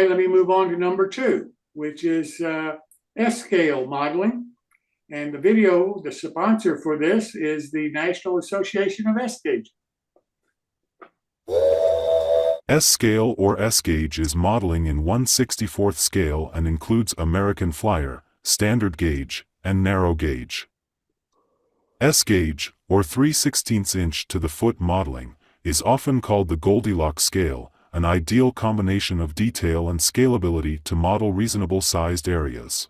Let me move on to number 2, which is S-scale modeling. And the video, the sponsor for this is the National Association of S-Gauge. S-scale or S-gauge is modeling in 1/64th scale and includes American Flyer, standard gauge, and narrow gauge. S-gauge, or 3/16 inch to the foot modeling, is often called the Goldilocks scale, an ideal combination of detail and scalability to model reasonable-sized areas.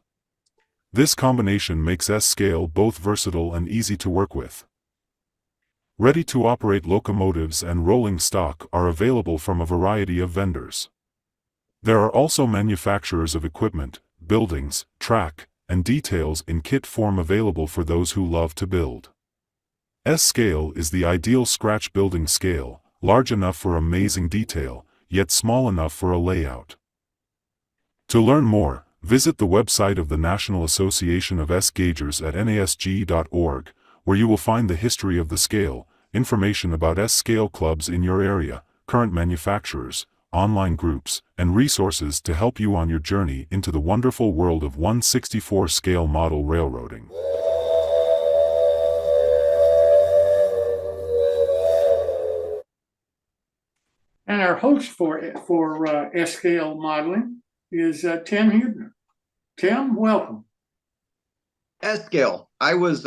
This combination makes S-scale both versatile and easy to work with. Ready-to-operate locomotives and rolling stock are available from a variety of vendors. There are also manufacturers of equipment, buildings, track, and details in kit form available for those who love to build. S-scale is the ideal scratch building scale, large enough for amazing detail, yet small enough for a layout. To learn more, visit the website of the National Association of S-Gaugers at nasg.org, where you will find the history of the scale, information about S-scale clubs in your area, current manufacturers, online groups, and resources to help you on your journey into the wonderful world of 1/64 scale model railroading. And our host for S-scale modeling is Tim Hubner. Tim, welcome. S-scale. I was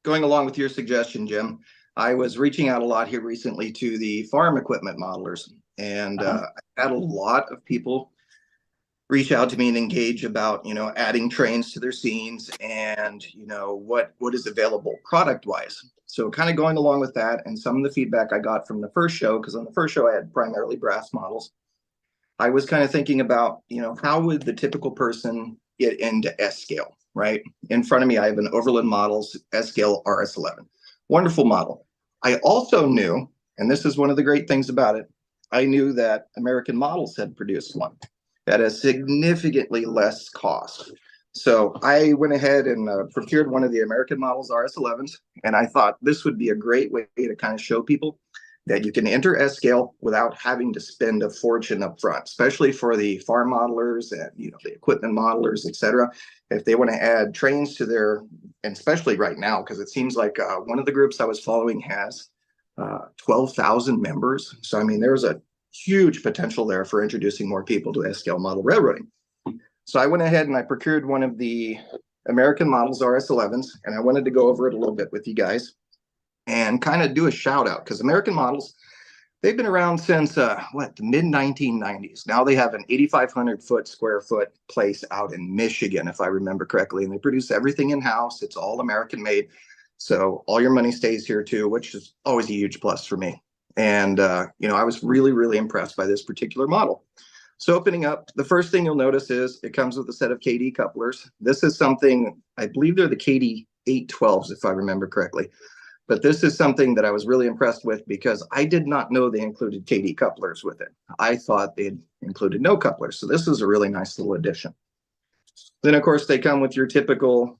going along with your suggestion, Jim. I was reaching out a lot here recently to the farm equipment modelers, and I had a lot of people reach out to me and engage about, adding trains to their scenes and, what is available product-wise. So kind of going along with that, and some of the feedback I got from the first show, because on the first show I had primarily brass models, I was kind of thinking about, how would the typical person get into S-scale, right? In front of me, I have an Overland Models S-scale RS11. Wonderful model. I also knew, and this is one of the great things about it, I knew that American Models had produced one at a significantly less cost. So I went ahead and procured one of the American Models RS11s, and I thought this would be a great way to kind of show people that you can enter S-scale without having to spend a fortune up front, especially for the farm modelers and the equipment modelers, etc. If they want to add trains to their, and especially right now, because it seems like one of the groups I was following has 12,000 members. So I mean, there's a huge potential there for introducing more people to S-scale model railroading. So I went ahead and I procured one of the American Models RS11s, and I wanted to go over it a little bit with you guys and kind of do a shout out, because American Models, they've been around since the mid 1990s. Now they have an 8,500 square foot place out in Michigan, if I remember correctly, and they produce everything in house. It's all American made, so all your money stays here too, which is always a huge plus for me. And I was really impressed by this particular model. So opening up, the first thing you'll notice is it comes with a set of KD couplers. This is something, I believe they're the KD 812s, if I remember correctly. But this is something that I was really impressed with, because I did not know they included KD couplers with it. I thought they'd included no couplers. So this is a really nice little addition. Then, of course, they come with your typical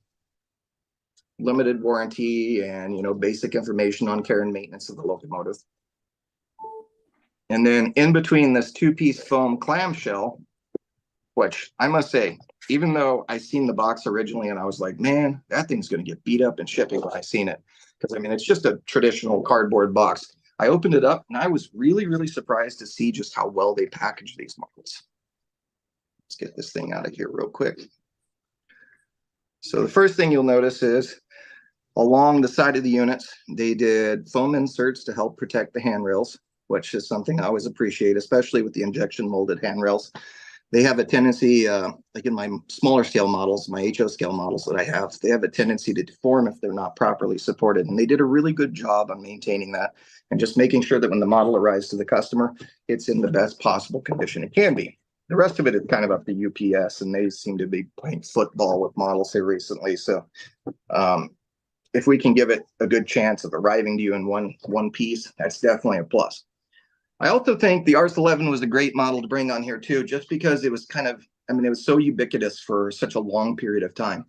limited warranty and, basic information on care and maintenance of the locomotive. And then in between this 2-piece foam clamshell, which I must say, even though I seen the box originally and I was like, man, that thing's going to get beat up in shipping when I seen it. Because I mean, it's just a traditional cardboard box. I opened it up and I was really surprised to see just how well they packaged these models. Let's get this thing out of here real quick. So the first thing you'll notice is along the side of the units, they did foam inserts to help protect the handrails, which is something I always appreciate, especially with the injection molded handrails. They have a tendency, like in my smaller scale models, my HO scale models that I have, they have a tendency to deform if they're not properly supported. And they did a really good job on maintaining that and just making sure that when the model arrives to the customer, it's in the best possible condition it can be. The rest of it is kind of up to UPS, and they seem to be playing football with models here recently. So if we can give it a good chance of arriving to you in one piece, that's definitely a plus. I also think the RS11 was a great model to bring on here too, just because it was it was so ubiquitous for such a long period of time.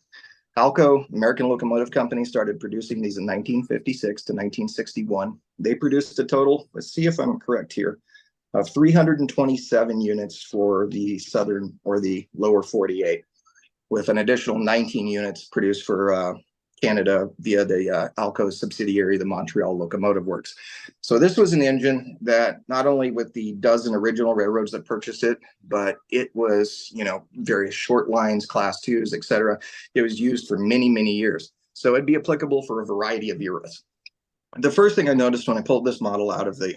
Alco, American Locomotive Company, started producing these in 1956 to 1961. They produced a total, let's see if I'm correct here, of 327 units for the southern or the lower 48, with an additional 19 units produced for Canada via the Alco subsidiary, the Montreal Locomotive Works. So this was an engine that not only with the dozen original railroads that purchased it, but it was, various short lines, class twos, etc. It was used for many, many years. So it'd be applicable for a variety of eras. The first thing I noticed when I pulled this model out of the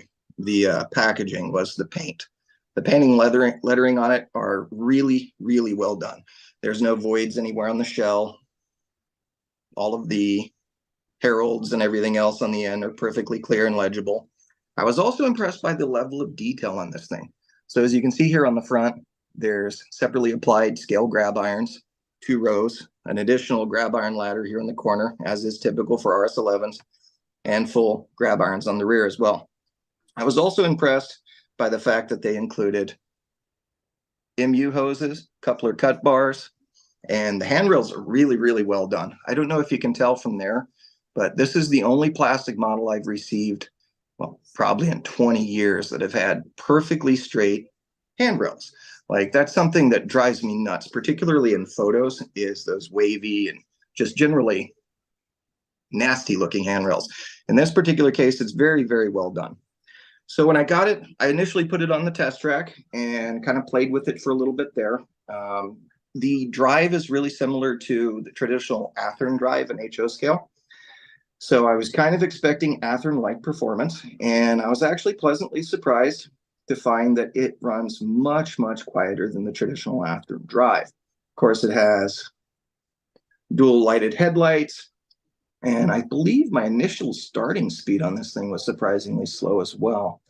packaging was the paint. The painting lettering on it are really, really well done. There's no voids anywhere on the shell. All of the heralds and everything else on the end are perfectly clear and legible. I was also impressed by the level of detail on this thing. So as you can see here on the front, there's separately applied scale grab irons, 2 rows, an additional grab iron ladder here in the corner, as is typical for RS11s, and full grab irons on the rear as well. I was also impressed by the fact that they included MU hoses, coupler cut bars, and the handrails are really, really well done. I don't know if you can tell from there, but this is the only plastic model I've received, well, probably in 20 years, that have had perfectly straight handrails. Like, that's something that drives me nuts, particularly in photos, is those wavy and just generally nasty looking handrails. In this particular case, it's very, very well done. So when I got it, I initially put it on the test track and kind of played with it for a little bit there. The drive is really similar to the traditional Athearn drive and HO scale. So I was kind of expecting Athearn-like performance, and I was actually pleasantly surprised to find that it runs much, much quieter than the traditional Athearn drive. Of course, it has dual lighted headlights, and I believe my initial starting speed on this thing was surprisingly slow as well.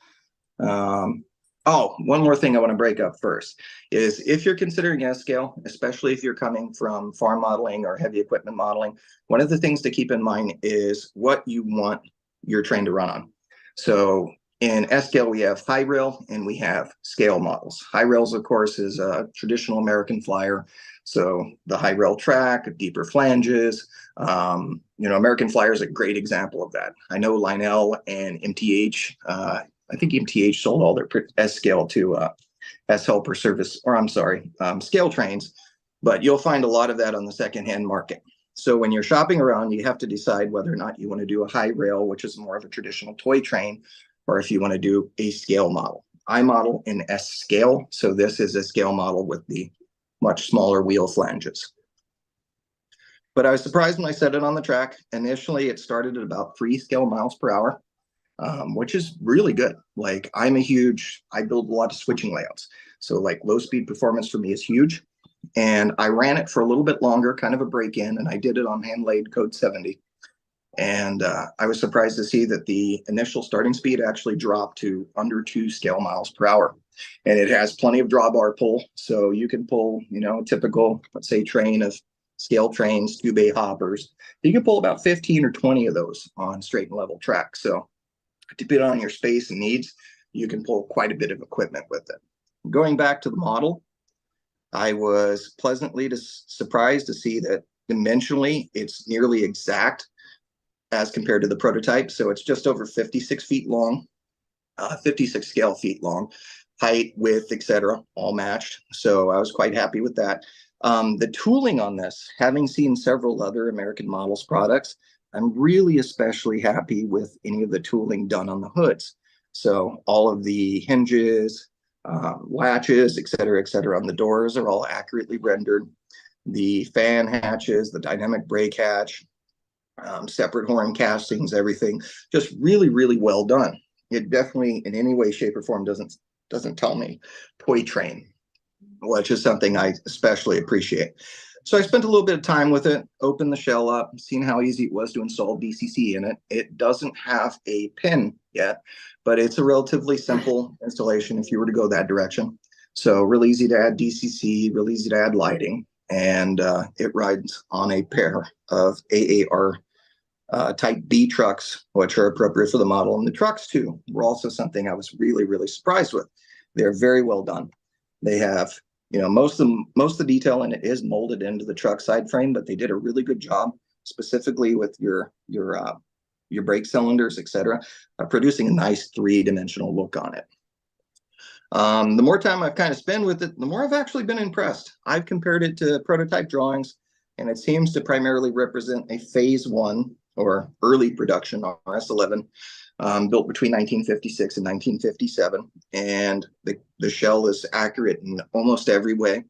Oh, one more thing I want to break up first is if you're considering S-scale, especially if you're coming from farm modeling or heavy equipment modeling, one of the things to keep in mind is what you want your train to run on. So in S-scale, we have high rail and we have scale models. High rails, of course, is a traditional American flyer. So the high rail track, deeper flanges, American Flyer is a great example of that. I know Lionel and MTH, I think MTH sold all their S-scale to S-Helper service, or I'm sorry, scale trains, but you'll find a lot of that on the secondhand market. So when you're shopping around, you have to decide whether or not you want to do a high rail, which is more of a traditional toy train, or if you want to do a scale model. I model in S-scale, so this is a scale model with the much smaller wheel flanges. But I was surprised when I set it on the track. Initially, it started at about 3 scale miles per hour, which is really good. Like, I build a lot of switching layouts. So like low speed performance for me is huge. And I ran it for a little bit longer, kind of a break-in, and I did it on hand laid code 70. And I was surprised to see that the initial starting speed actually dropped to under 2 scale miles per hour. And it has plenty of drawbar pull. So you can pull, a typical, let's say, train of scale trains, 2 bay hoppers. You can pull about 15 or 20 of those on straight and level track. So depending on your space and needs, you can pull quite a bit of equipment with it. Going back to the model, I was pleasantly surprised to see that dimensionally it's nearly exact as compared to the prototype. So it's just over 56 feet long, 56 scale feet long, height, width, etc., all matched. So I was quite happy with that. The tooling on this, having seen several other American Models products, I'm really especially happy with any of the tooling done on the hoods. So all of the hinges, latches, et cetera, on the doors are all accurately rendered. The fan hatches, the dynamic brake hatch, separate horn castings, everything just really, really well done. It definitely in any way, shape, or form doesn't tell me toy train, which is something I especially appreciate. So I spent a little bit of time with it, opened the shell up, seen how easy it was to install DCC in it. It doesn't have a pin yet, but it's a relatively simple installation if you were to go that direction. So really easy to add DCC, really easy to add lighting, and it rides on a pair of AAR type B trucks, which are appropriate for the model. And the trucks too were also something I was really, really surprised with. They're very well done. They have, most of the detail in it is molded into the truck side frame, but they did a really good job, specifically with your brake cylinders, etc., producing a nice 3-dimensional look on it. The more time I've kind of spent with it, the more I've actually been impressed. I've compared it to prototype drawings, and it seems to primarily represent a phase one or early production RS-11, built between 1956 and 1957. And the shell is accurate in almost every way.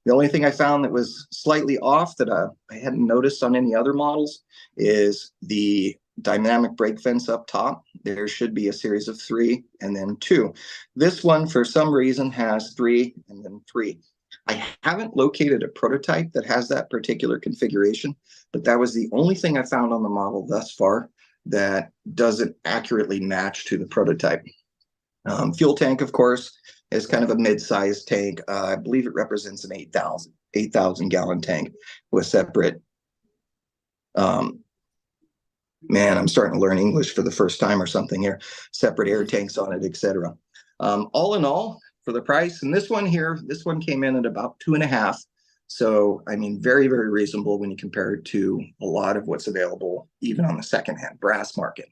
The only thing I found that was slightly off that I hadn't noticed on any other models is the dynamic brake fence up top. There should be a series of 3 and then 2. This one, for some reason, has 3 and then 3. I haven't located a prototype that has that particular configuration, but that was the only thing I found on the model thus far that doesn't accurately match to the prototype. Fuel tank, of course, is kind of a mid-sized tank. I believe it represents an 8,000 gallon tank with separate man, I'm starting to learn English for the first time or something here. Separate air tanks on it, etc. All in all, for the price, and this one here, this one came in at about 2.5. So, I mean, very, very reasonable when you compare it to a lot of what's available, even on the secondhand brass market.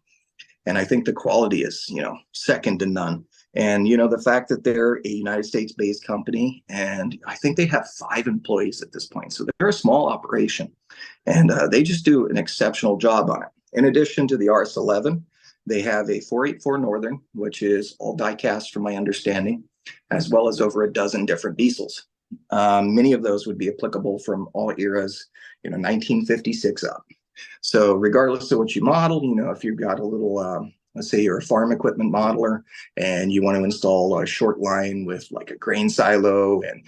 And I think the quality is, second to none. And, the fact that they're a United States-based company, and I think they have 5 employees at this point. So they're a small operation, and they just do an exceptional job on it. In addition to the RS-11, they have a 484 Northern, which is all die cast from my understanding, as well as over a dozen different diesels. Many of those would be applicable from all eras, 1956 up. So regardless of what you model, if you've got a little, let's say you're a farm equipment modeler and you want to install a short line with like a grain silo and,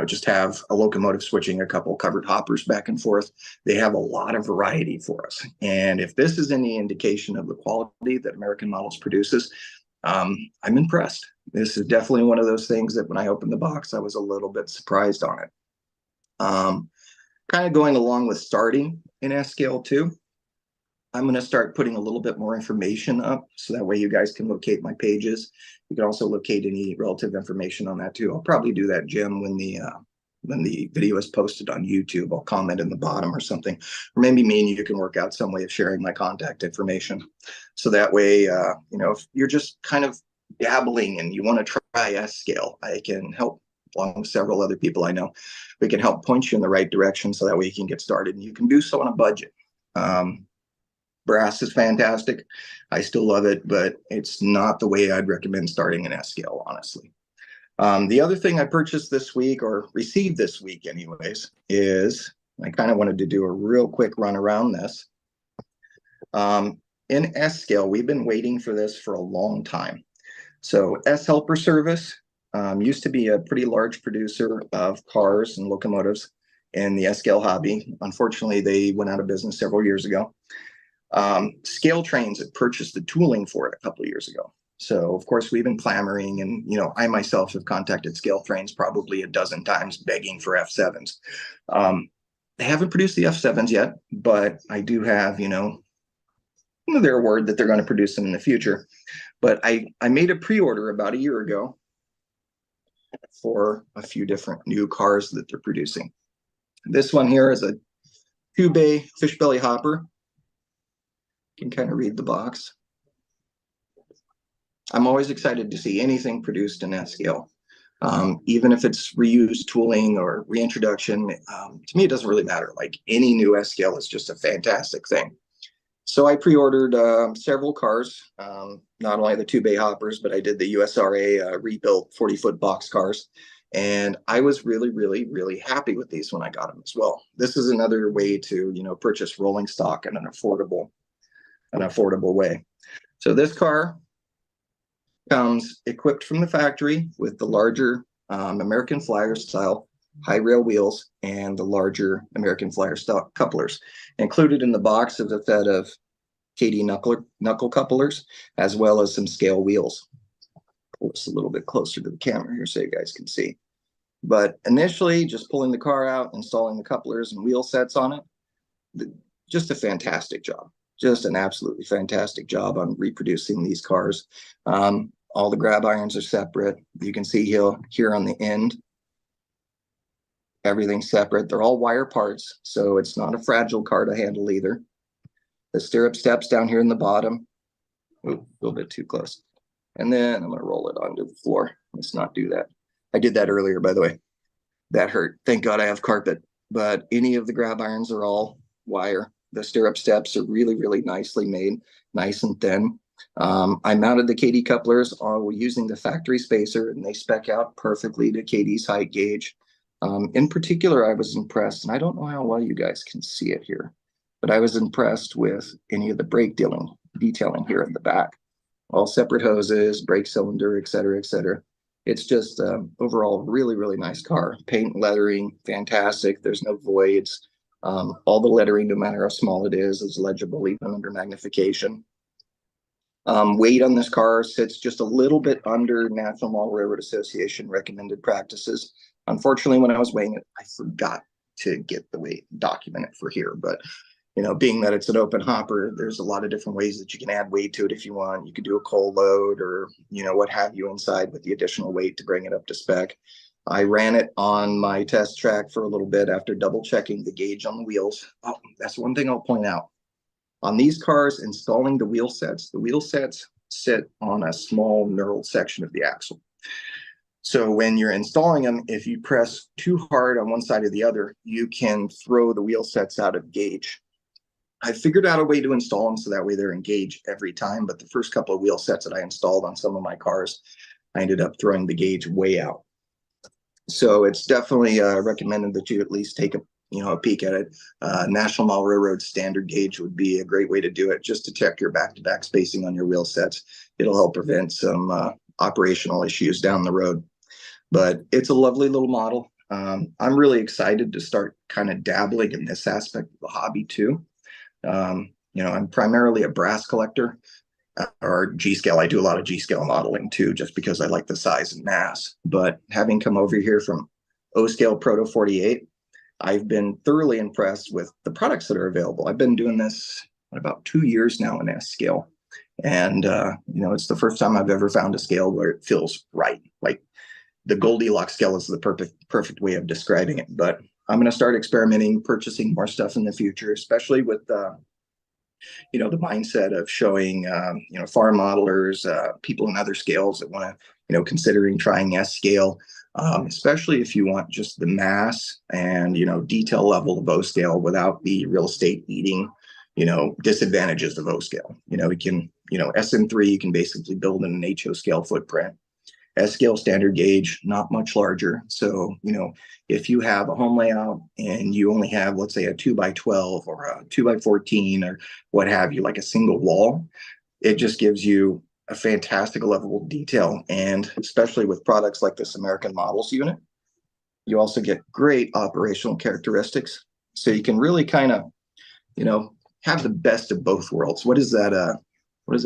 just have a locomotive switching a couple covered hoppers back and forth, they have a lot of variety for us. And if this is any indication of the quality that American Models produces, I'm impressed. This is definitely one of those things that when I opened the box, I was a little bit surprised on it. Kind of going along with starting in S-Scale 2, I'm going to start putting a little bit more information up so that way you guys can locate my pages. You can also locate any relative information on that too. I'll probably do that, Jim, when the video is posted on YouTube. I'll comment in the bottom or something, or maybe me and you can work out some way of sharing my contact information. So that way, if you're just kind of dabbling and you want to try S-Scale, I can help, along with several other people I know. We can help point you in the right direction so that way you can get started, and you can do so on a budget. Brass is fantastic. I still love it, but it's not the way I'd recommend starting an S-Scale, honestly. The other thing I purchased this week, or received this week anyways, is I kind of wanted to do a real quick run around this. In S-Scale, we've been waiting for this for a long time. So S-Helper Service used to be a pretty large producer of cars and locomotives in the S-Scale hobby. Unfortunately, they went out of business several years ago. Scale Trains had purchased the tooling for it a couple of years ago. So, of course, we've been clamoring, and, I myself have contacted Scale Trains probably a dozen times begging for F7s. They haven't produced the F7s yet, but I do have, their word that they're going to produce them in the future. But I made a pre-order about a year ago for a few different new cars that they're producing. This one here is a 2-bay fish belly hopper. You can kind of read the box. I'm always excited to see anything produced in S-Scale. Even if it's reused tooling or reintroduction, to me, it doesn't really matter. Like, any new S-Scale is just a fantastic thing. So I pre-ordered several cars, not only the 2-bay hoppers, but I did the USRA rebuilt 40-foot box cars. And I was really, really, really happy with these when I got them as well. This is another way to, purchase rolling stock in an affordable way. So this car comes equipped from the factory with the larger American Flyer style high rail wheels and the larger American Flyer style couplers. Included in the box is a set of KD knuckle couplers, as well as some scale wheels. Pull this a little bit closer to the camera here so you guys can see. But initially, just pulling the car out, installing the couplers and wheel sets on it, just a fantastic job. Just an absolutely fantastic job on reproducing these cars. All the grab irons are separate. You can see here on the end, everything's separate. They're all wire parts, so it's not a fragile car to handle either. The stirrup steps down here in the bottom. Ooh, a little bit too close. And then I'm going to roll it onto the floor. Let's not do that. I did that earlier, by the way. That hurt. Thank God I have carpet. But any of the grab irons are all wire. The stirrup steps are really, really nicely made, nice and thin. I mounted the KD couplers using the factory spacer, and they spec out perfectly to KD's height gauge. In particular, I was impressed, and I don't know how well you guys can see it here, but I was impressed with any of the brake detailing here in the back. All separate hoses, brake cylinder, et cetera, et cetera. It's just overall really, really nice car. Paint and lettering, fantastic. There's no voids. All the lettering, no matter how small it is legible even under magnification. Weight on this car sits just a little bit under National Mall Railroad Association recommended practices. Unfortunately, when I was weighing it, I forgot to get the weight documented for here. But being that it's an open hopper, there's a lot of different ways that you can add weight to it if you want. You could do a coal load or, what have you inside with the additional weight to bring it up to spec. I ran it on my test track for a little bit after double checking the gauge on the wheels. Oh, that's one thing I'll point out. On these cars, installing the wheel sets sit on a small knurled section of the axle. So when you're installing them, if you press too hard on one side or the other, you can throw the wheel sets out of gauge. I figured out a way to install them so that way they're in gauge every time. But the first couple of wheel sets that I installed on some of my cars, I ended up throwing the gauge way out. So it's definitely recommended that you at least take a peek at it. National Mall Railroad standard gauge would be a great way to do it, just to check your back-to-back spacing on your wheel sets. It'll help prevent some operational issues down the road. But it's a lovely little model. I'm really excited to start kind of dabbling in this aspect of the hobby too. I'm primarily a brass collector, or G-scale. I do a lot of G-scale modeling too, just because I like the size and mass. But having come over here from O-scale Proto 48, I've been thoroughly impressed with the products that are available. I've been doing this about 2 years now in S-scale. And, it's the first time I've ever found a scale where it feels right. Like the Goldilocks scale is the perfect way of describing it. But I'm going to start experimenting, purchasing more stuff in the future, especially with, the mindset of showing, farm modelers, people in other scales that want to, considering trying S-scale. Especially if you want just the mass and, detail level of O-scale without the real estate eating, disadvantages of O-scale. You can, SM3, you can basically build in an HO scale footprint. S-scale standard gauge, not much larger. So, if you have a home layout and you only have, let's say, a 2x12 or a 2x14 or what have you, like a single wall, it just gives you a fantastic level of detail. And especially with products like this American Models unit, you also get great operational characteristics. So you can really kind of, have the best of both worlds. What is that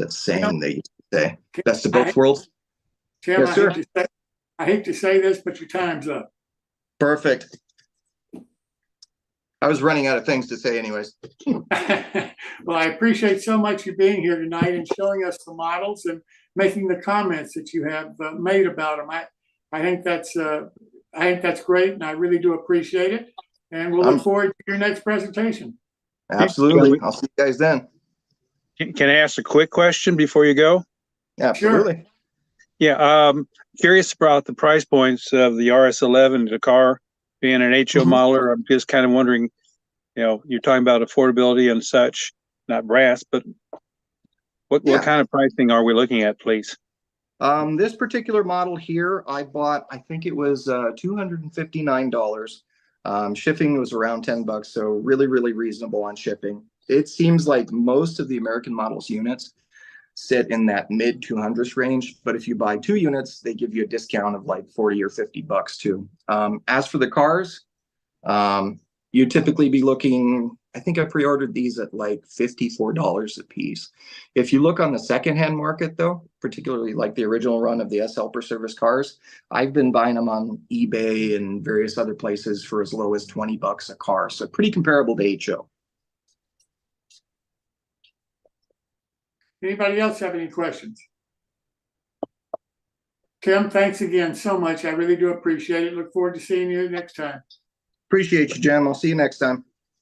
saying they used to say? Best of both worlds? Tim, Yes, sir. I hate to say this, but your time's up. Perfect. I was running out of things to say anyways. Well, I appreciate so much you being here tonight and showing us the models and making the comments that you have made about them. I think that's great, and I really do appreciate it. And we'll look forward to your next presentation. Absolutely. I'll see you guys then. Can I ask a quick question before you go? Absolutely. Sure. Yeah, curious about the price points of the RS11 Dakar being an HO modeler. I'm just kind of wondering, you're talking about affordability and such, not brass, but what kind of pricing are we looking at, please? This particular model here, I bought, I think it was $259. Shipping was around $10, so really, really reasonable on shipping. It seems like most of the American Models units sit in that mid 200s range, but if you buy 2 units, they give you a discount of like 40 or $50 too. As for the cars, you typically be looking, I think I pre-ordered these at like $54 a piece. If you look on the secondhand market though, particularly like the original run of the S Helper service cars, I've been buying them on eBay and various other places for as low as $20 a car. So pretty comparable to HO. Anybody else have any questions? Tim, thanks again so much. I really do appreciate it. Look forward to seeing you next time. Appreciate you, Jim. I'll see you next time.